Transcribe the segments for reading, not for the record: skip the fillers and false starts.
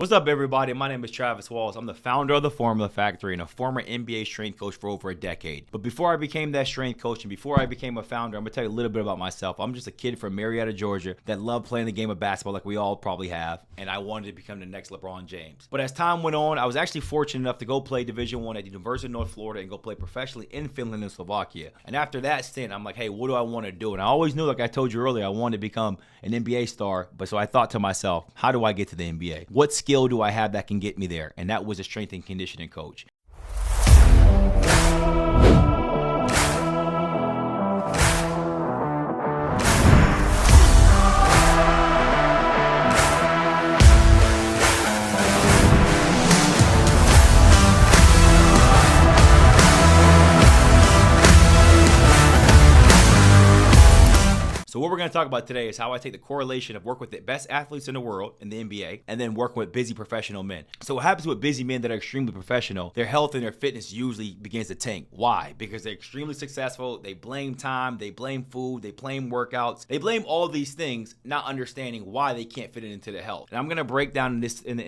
What's up, everybody? My name is Travis Walls. I'm the founder of the Formula Factory and a former NBA strength coach for over a decade. But before I became that strength coach and before I became a founder, I'm going to tell you a little bit about myself. I'm just a kid from Marietta, Georgia that loved playing the game of basketball like we all probably have, and I wanted to become the next LeBron James. But as time went on, I was actually fortunate enough to go play Division I at the University of North Florida and go play professionally in Finland and Slovakia. And after that stint, I'm like, hey, what do I want to do? And I always knew, like I told you earlier, I wanted to become an NBA star. But so I thought to myself, how do I get to the NBA? What skill do I have that can get me there? And that was a strength and conditioning coach. So what we're going to talk about today is how I take the correlation of work with the best athletes in the world in the NBA and then working with busy professional men. So what happens with busy men that are extremely professional, their health and their fitness usually begins to tank. Why? Because they're extremely successful. They blame time, they blame food, they blame workouts, they blame all these things, not understanding why they can't fit it into their health. And I'm going to break down in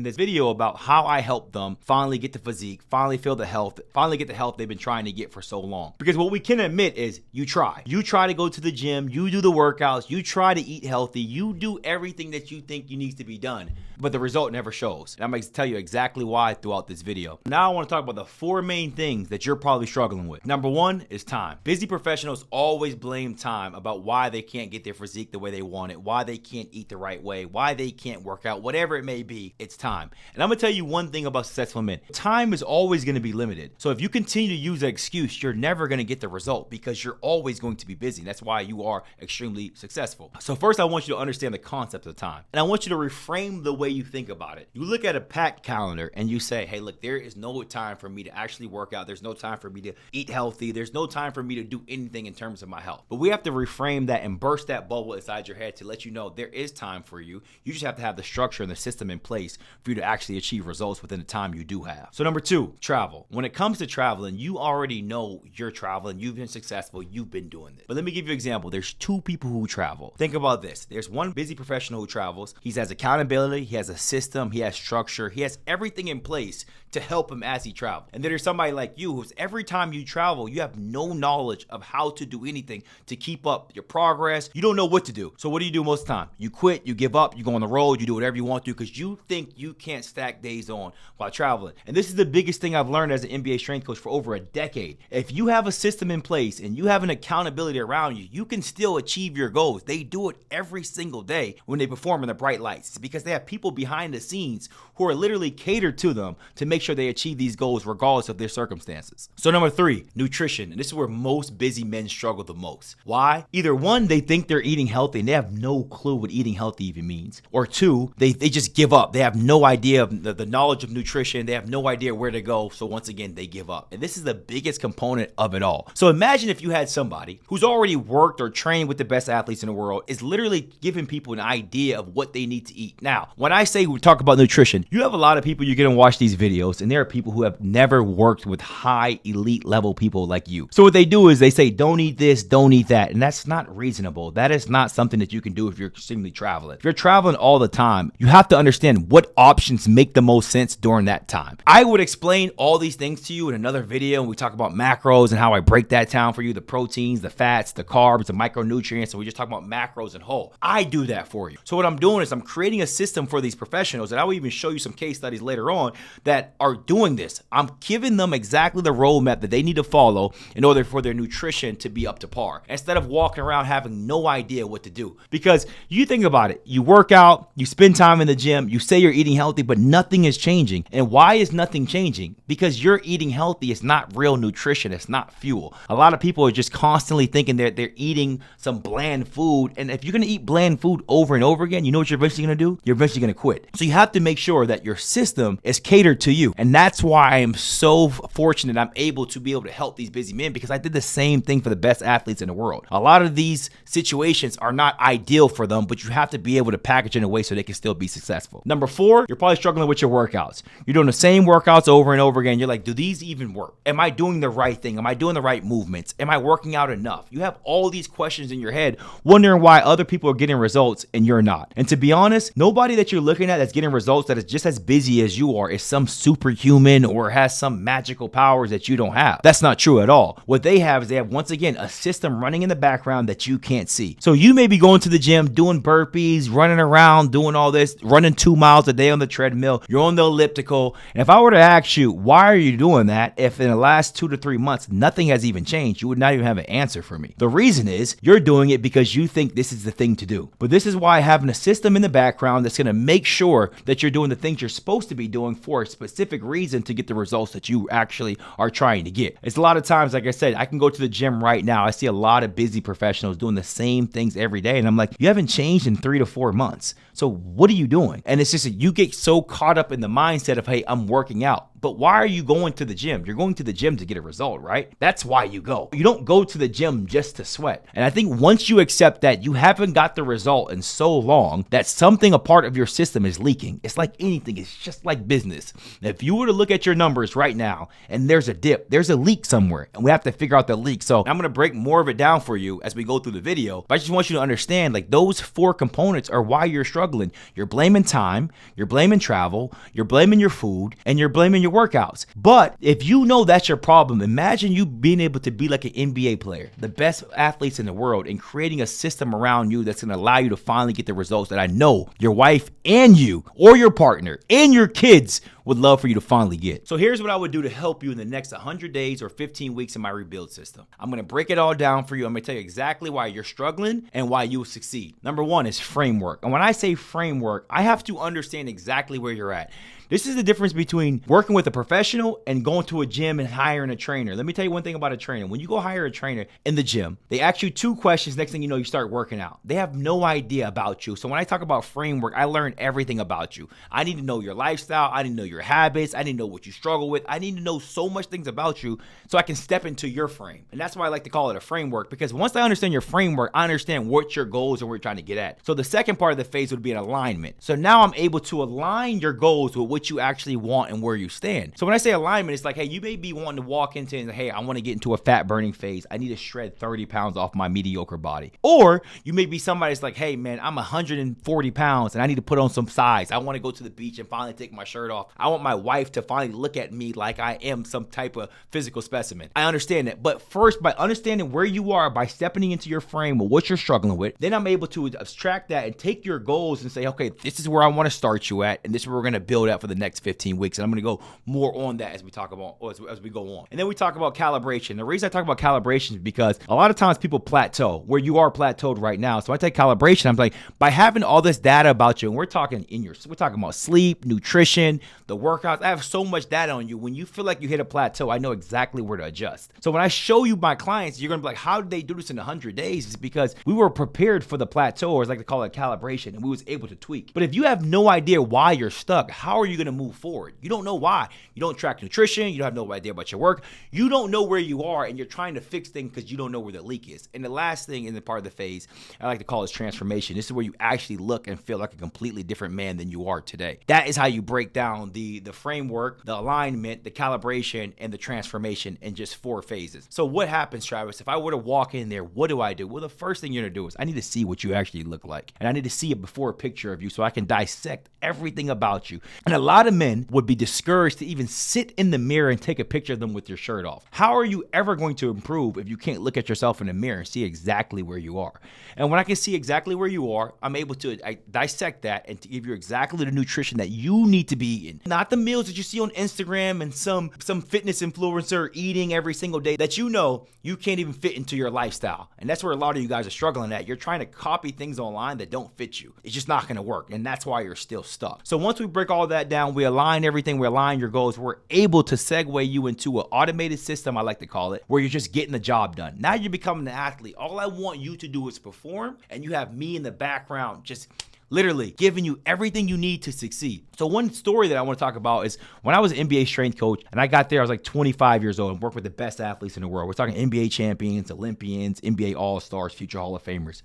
this video about how I help them finally get the physique, finally feel the health, finally get the health they've been trying to get for so long. Because what we can admit is you try to go to the gym, you do the workouts, you try to eat healthy, you do everything that you think you needs to be done, but the result never shows. And I'm going to tell you exactly why throughout this video. Now I want to talk about the four main things that you're probably struggling with. Number one is time. Busy professionals always blame time about why they can't get their physique the way they want it, why they can't eat the right way, why they can't work out, whatever it may be, it's time. And I'm going to tell you one thing about successful men. Time is always going to be limited. So if you continue to use that excuse, you're never going to get the result because you're always going to be busy. That's why you are extremely successful. So first I want you to understand the concept of time. And I want you to reframe the way you think about it. You look at a packed calendar and you say, hey, look, there is no time for me to actually work out. There's no time for me to eat healthy. There's no time for me to do anything in terms of my health. But we have to reframe that and burst that bubble inside your head to let you know there is time for you. You just have to have the structure and the system in place for you to actually achieve results within the time you do have. So number two, travel. When it comes to traveling, you already know you're traveling. You've been successful. You've been doing this. But let me give you an example. There's two people who travel. Think about this. There's one busy professional who travels. He has accountability. He has a system. He has structure. He has everything in place to help him as he travels. And then there's somebody like you who's every time you travel, you have no knowledge of how to do anything to keep up your progress. You don't know what to do. So what do most of the time? You quit, you give up, you go on the road, you do whatever you want to because you think you can't stack days on while traveling. And this is the biggest thing I've learned as an NBA strength coach for over a decade. If you have a system in place and you have an accountability around you, you can still achieve your goals. They do it every single day when they perform in the bright lights. It's because they have people behind the scenes who are literally catered to them to make sure they achieve these goals regardless of their circumstances. So number three, nutrition. And this is where most busy men struggle the most. Why? Either one, they think they're eating healthy and they have no clue what eating healthy even means. Or two, they just give up. They have no idea of the knowledge of nutrition. They have no idea where to go. So once again, they give up. And this is the biggest component of it all. So imagine if you had somebody who's already worked or trained with the best athletes in the world, is literally giving people an idea of what they need to eat. Now, when I say we talk about nutrition, you have a lot of people you're going to watch these videos, and there are people who have never worked with high elite level people like you. So what they do is they say, don't eat this, don't eat that. And that's not reasonable. That is not something that you can do if you're extremely traveling. If you're traveling all the time, you have to understand what options make the most sense during that time. I would explain all these things to you in another video, and we talk about macros and how I break that down for you, the proteins, the fats, the carbs, the micronutrients. So we just talk about macros and whole. I do that for you. So what I'm doing is I'm creating a system for these professionals, and I will even show you some case studies later on that are doing this. I'm giving them exactly the roadmap that they need to follow in order for their nutrition to be up to par, instead of walking around having no idea what to do. Because you think about it, you work out, you spend time in the gym, you say you're eating healthy, but nothing is changing. And why is nothing changing? Because you're eating healthy. It's not real nutrition. It's not fuel. A lot of people are just constantly thinking that they're eating some bland food. And if you're going to eat bland food over and over again, you know what you're eventually going to do? You're eventually going to quit. So you have to make sure that your system is catered to you. And that's why I am so fortunate I'm able to help these busy men, because I did the same thing for the best athletes in the world. A lot of these situations are not ideal for them, but you have to be able to package in a way so they can still be successful. Number four, you're probably struggling with your workouts. You're doing the same workouts over and over again. You're like, do these even work? Am I doing the right thing? Am I doing the right movements? Am I working out enough? You have all these questions in your head wondering why other people are getting results and you're not. And to be honest, nobody that you're looking at that's getting results that is just as busy as you are is some superhuman or has some magical powers that you don't have. That's not true at all. What they have is they have, once again, a system running in the background that you can't see. So you may be going to the gym, doing burpees, running around, doing all this, running 2 miles a day on the treadmill, you're on the elliptical. And if I were to ask you, why are you doing that? If in the last 2 to 3 months, nothing has even changed, you would not even have an answer for me. The reason is you're doing it because you think this is the thing to do. But this is why having a system in the background that's going to make sure that you're doing the things you're supposed to be doing for a specific reason to get the results that you actually are trying to get. It's a lot of times, like I said, I can go to the gym right now. I see a lot of busy professionals doing the same things every day. And I'm like, you haven't changed in 3 to 4 months. So what are you doing? And it's just that you get so caught up in the mindset of, hey, I'm working out. But why are you going to the gym? You're going to the gym to get a result, right? That's why you go. You don't go to the gym just to sweat. And I think once you accept that you haven't got the result in so long that something, a part of your system is leaking. It's like anything. It's just like business. If you were to look at your numbers right now and there's a dip, there's a leak somewhere, and we have to figure out the leak. So I'm going to break more of it down for you as we go through the video. But I just want you to understand, like, those 4 components are why you're struggling. You're blaming time, you're blaming travel, you're blaming your food, and you're blaming your workouts. But if you know that's your problem, imagine you being able to be like an NBA player, the best athletes in the world, and creating a system around you that's going to allow you to finally get the results that I know your wife and you or your partner and your kids would love for you to finally get. So here's what I would do to help you in the next 100 days or 15 weeks in my rebuild system. I'm going to break it all down for you. I'm going to tell you exactly why you're struggling and why you will succeed. Number 1 is framework. And when I say framework, I have to understand exactly where you're at. This is the difference between working with a professional and going to a gym and hiring a trainer. Let me tell you one thing about a trainer. When you go hire a trainer in the gym, they ask you 2 questions. Next thing you know, you start working out. They have no idea about you. So when I talk about framework, I learn everything about you. I need to know your lifestyle. I need to know your habits. I need to know what you struggle with. I need to know so much things about you so I can step into your frame. And that's why I like to call it a framework, because once I understand your framework, I understand what your goals and what you're trying to get at. So the second part of the phase would be an alignment. So now I'm able to align your goals with what you actually want and where you stand. So when I say alignment, it's like, hey, you may be wanting to walk into and say, hey, I want to get into a fat burning phase. I need to shred 30 pounds off my mediocre body. Or you may be somebody that's like, hey, man, I'm 140 pounds and I need to put on some size. I want to go to the beach and finally take my shirt off. I want my wife to finally look at me like I am some type of physical specimen. I understand that. But first, by understanding where you are, by stepping into your frame of what you're struggling with, then I'm able to abstract that and take your goals and say, okay, this is where I want to start you at. And this is where we're going to build at for the next 15 weeks. And I'm going to go more on that as we talk about, as we go on. And then we talk about calibration. The reason I talk about calibration is because a lot of times people plateau where you are plateaued right now. So I take calibration. I'm like, by having all this data about you, and we're talking about sleep, nutrition, the workouts. I have so much data on you. When you feel like you hit a plateau, I know exactly where to adjust. So when I show you my clients, you're going to be like, how did they do this in 100 days? It's because we were prepared for the plateau, or as I like to call it, calibration, and we was able to tweak. But if you have no idea why you're stuck, how are you going to move forward? You don't know why. You don't track nutrition. You don't have no idea about your work. You don't know where you are, and you're trying to fix things because you don't know where the leak is. And the last thing in the part of the phase I like to call is transformation. This is where you actually look and feel like a completely different man than you are today. That is how you break down the framework, the alignment, the calibration, and the transformation in just 4 phases. So what happens, Travis, if I were to walk in there, what do I do? Well, the first thing you're going to do is I need to see what you actually look like. And I need to see a before picture of you so I can dissect everything about you. And a lot of men would be discouraged to even sit in the mirror and take a picture of them with your shirt off. How are you ever going to improve if you can't look at yourself in the mirror and see exactly where you are? And when I can see exactly where you are, I'm able to dissect that and to give you exactly the nutrition that you need to be eating. Not the meals that you see on Instagram and some fitness influencer eating every single day that you know you can't even fit into your lifestyle. And that's where a lot of you guys are struggling at. You're trying to copy things online that don't fit you. It's just not going to work. And that's why you're still stuck. So once we break all that down, we align everything, we align your goals, we're able to segue you into an automated system, I like to call it, where you're just getting the job done. Now you're becoming an athlete. All I want you to do is perform, and you have me in the background just literally giving you everything you need to succeed. So one story that I want to talk about is when I was an NBA strength coach and I got there, I was like 25 years old and worked with the best athletes in the world. We're talking NBA champions, Olympians, NBA All-Stars, future Hall of Famers.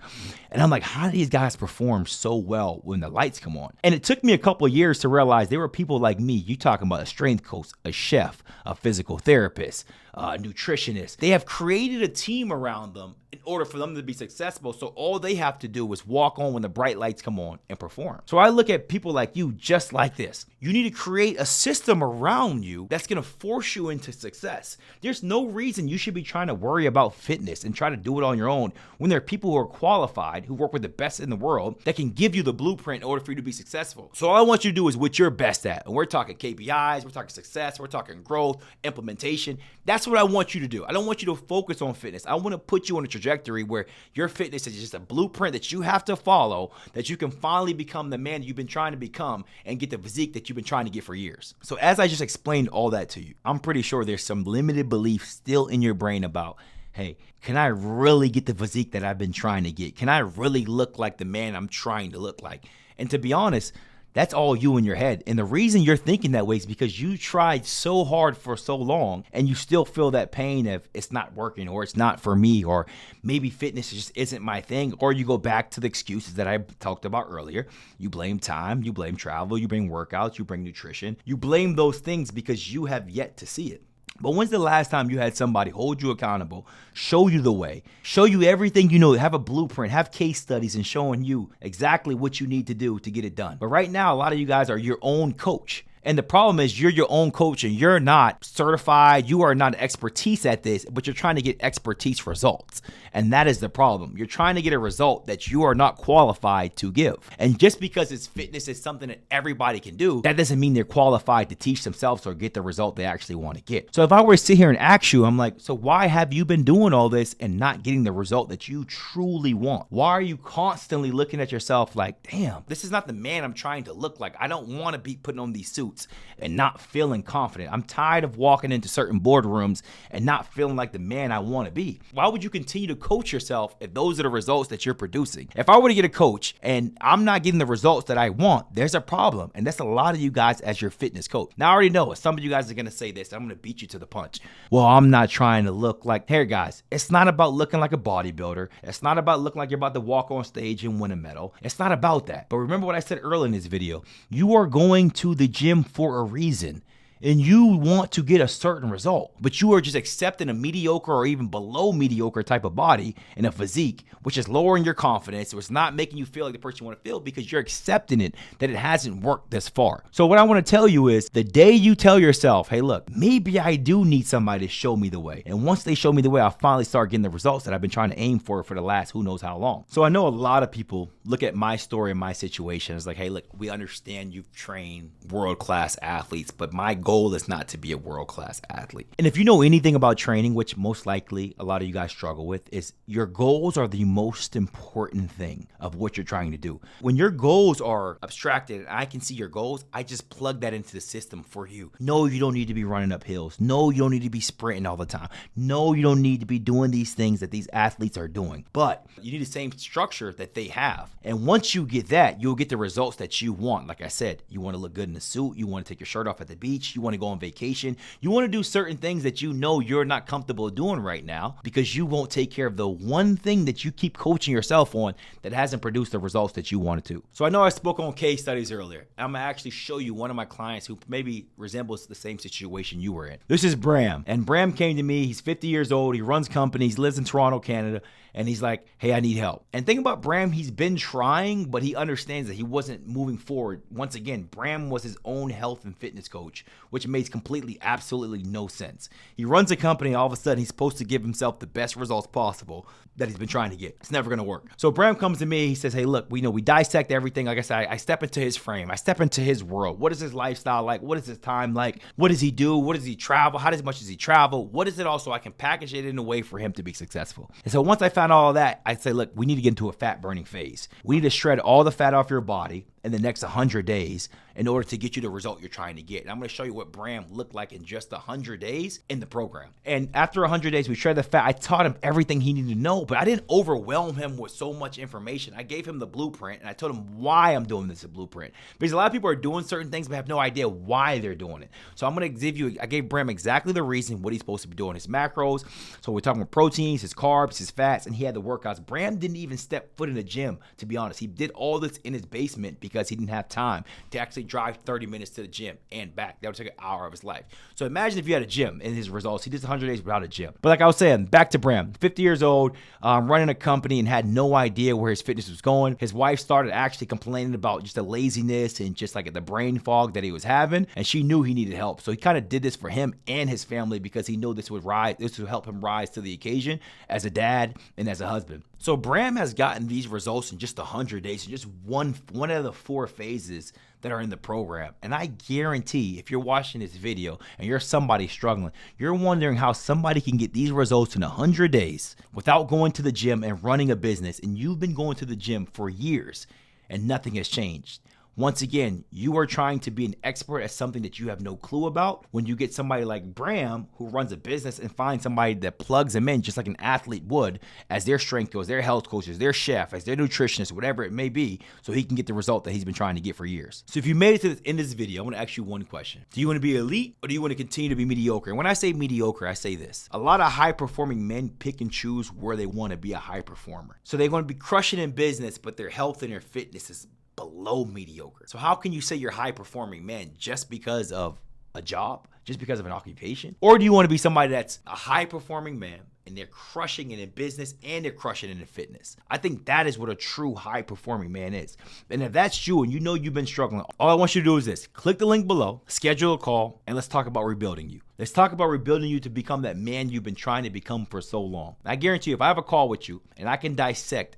And I'm like, how do these guys perform so well when the lights come on? And it took me a couple of years to realize there were people like me. You talking about a strength coach, a chef, a physical therapist, nutritionist. They have created a team around them in order for them to be successful. So all they have to do is walk on when the bright lights come on and perform. So I look at people like you just like this. You need to create a system around you that's going to force you into success. There's no reason you should be trying to worry about fitness and try to do it on your own when there are people who are qualified, who work with the best in the world, that can give you the blueprint in order for you to be successful. So all I want you to do is what you're best at. And we're talking KPIs, we're talking success, we're talking growth, implementation. That's what I want you to do. I don't want you to focus on fitness. I want to put you on a trajectory where your fitness is just a blueprint that you have to follow, that you can finally become the man you've been trying to become and get the physique that you've been trying to get for years. So as I just explained all that to you, I'm pretty sure there's some limited belief still in your brain about, hey, can I really get the physique that I've been trying to get? Can I really look like the man I'm trying to look like? And to be honest, that's all you in your head. And the reason you're thinking that way is because you tried so hard for so long and you still feel that pain of it's not working, or it's not for me, or maybe fitness just isn't my thing. Or you go back to the excuses that I talked about earlier. You blame time, you blame travel, you blame workouts, you blame nutrition. You blame those things because you have yet to see it. But when's the last time you had somebody hold you accountable, show you the way, show you everything you know, have a blueprint, have case studies and showing you exactly what you need to do to get it done? But right now, a lot of you guys are your own coach. And the problem is you're your own coach and you're not certified. You are not expertise at this, but you're trying to get expertise results. And that is the problem. You're trying to get a result that you are not qualified to give. And just because it's fitness is something that everybody can do, that doesn't mean they're qualified to teach themselves or get the result they actually want to get. So if I were to sit here and ask you, I'm like, so why have you been doing all this and not getting the result that you truly want? Why are you constantly looking at yourself like, damn, this is not the man I'm trying to look like. I don't want to be putting on these suits and not feeling confident. I'm tired of walking into certain boardrooms and not feeling like the man I want to be. Why would you continue to coach yourself if those are the results that you're producing? If I were to get a coach and I'm not getting the results that I want, there's a problem. And that's a lot of you guys as your fitness coach. Now I already know it. Some of you guys are going to say this. I'm going to beat you to the punch. Well, I'm not trying to look like, hey guys, it's not about looking like a bodybuilder. It's not about looking like you're about to walk on stage and win a medal. It's not about that. But remember what I said earlier in this video. You are going to the gym for a reason. And you want to get a certain result, but you are just accepting a mediocre or even below mediocre type of body and a physique, which is lowering your confidence. So it's not making you feel like the person you want to feel because you're accepting it that it hasn't worked this far. So what I want to tell you is the day you tell yourself, hey, look, maybe I do need somebody to show me the way. And once they show me the way, I'll finally start getting the results that I've been trying to aim for the last who knows how long. So I know a lot of people look at my story and my situation as like, hey, look, we understand you've trained world-class athletes, but my goal is not to be a world-class athlete. And if you know anything about training, which most likely a lot of you guys struggle with, is your goals are the most important thing of what you're trying to do. When your goals are abstracted and I can see your goals, I just plug that into the system for you. No, you don't need to be running up hills. No, you don't need to be sprinting all the time. No, you don't need to be doing these things that these athletes are doing. But you need the same structure that they have. And once you get that, you'll get the results that you want. Like I said, you want to look good in a suit. You want to take your shirt off at the beach. You want to go on vacation. You want to do certain things that you know you're not comfortable doing right now because you won't take care of the one thing that you keep coaching yourself on that hasn't produced the results that you wanted to. So I know I spoke on case studies earlier. I'm going to actually show you one of my clients who maybe resembles the same situation you were in. This is Bram. And Bram came to me. He's 50 years old. He runs companies, lives in Toronto, Canada. And he's like, hey, I need help. And think about Bram, he's been trying, but he understands that he wasn't moving forward. Once again, Bram was his own health and fitness coach, which makes completely, absolutely no sense. He runs a company, all of a sudden he's supposed to give himself the best results possible that he's been trying to get. It's never gonna work. So Bram comes to me, he says, hey, look, we dissect everything. Like I said, I step into his frame. I step into his world. What is his lifestyle like? What is his time like? What does he do? What does he travel? How much does he travel? What is it all so I can package it in a way for him to be successful? And so once I found all of that, I'd say, look, we need to get into a fat burning phase. We need to shred all the fat off your body in the next 100 days in order to get you the result you're trying to get. And I'm going to show you what Bram looked like in just 100 days in the program. And after 100 days, we shred the fat. I taught him everything he needed to know, but I didn't overwhelm him with so much information. I gave him the blueprint and I told him why I'm doing this blueprint. Because a lot of people are doing certain things but have no idea why they're doing it. So I'm going to I gave Bram exactly the reason what he's supposed to be doing, his macros. So we're talking about proteins, his carbs, his fats, and he had the workouts. Bram didn't even step foot in the gym, to be honest. He did all this in his basement because because he didn't have time to actually drive 30 minutes to the gym and back. That would take an hour of his life. So imagine if you had a gym in his results. He did 100 days without a gym. But like I was saying, back to Bram, 50 years old, running a company and had no idea where his fitness was going. His wife started actually complaining about just the laziness and just like the brain fog that he was having. And she knew he needed help. So he kind of did this for him and his family because he knew this would help him rise to the occasion as a dad and as a husband. So Bram has gotten these results in just 100 days, in just one of the 4 phases that are in the program. And I guarantee if you're watching this video and you're somebody struggling, you're wondering how somebody can get these results in 100 days without going to the gym and running a business. And you've been going to the gym for years and nothing has changed. Once again, you are trying to be an expert at something that you have no clue about. When you get somebody like Bram who runs a business and finds somebody that plugs them in just like an athlete would as their strength coach, their health coaches, their chef, as their nutritionist, whatever it may be, so he can get the result that he's been trying to get for years. So if you made it to the end of this video, I want to ask you one question. Do you want to be elite or do you want to continue to be mediocre? And when I say mediocre, I say this. A lot of high-performing men pick and choose where they want to be a high performer. So they're going to be crushing in business, but their health and their fitness is below mediocre. So how can you say you're high performing man just because of a job, just because of an occupation? Or do you want to be somebody that's a high performing man and they're crushing it in business and they're crushing it in fitness? I think that is what a true high performing man is. And if that's you and you know you've been struggling, all I want you to do is this. Click the link below, schedule a call, and let's talk about rebuilding you. Let's talk about rebuilding you to become that man you've been trying to become for so long. I guarantee you, if I have a call with you and I can dissect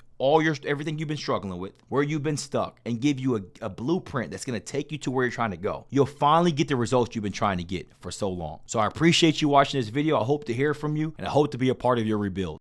everything you've been struggling with, where you've been stuck, and give you a blueprint that's going to take you to where you're trying to go, you'll finally get the results you've been trying to get for so long. So I appreciate you watching this video. I hope to hear from you and I hope to be a part of your rebuild.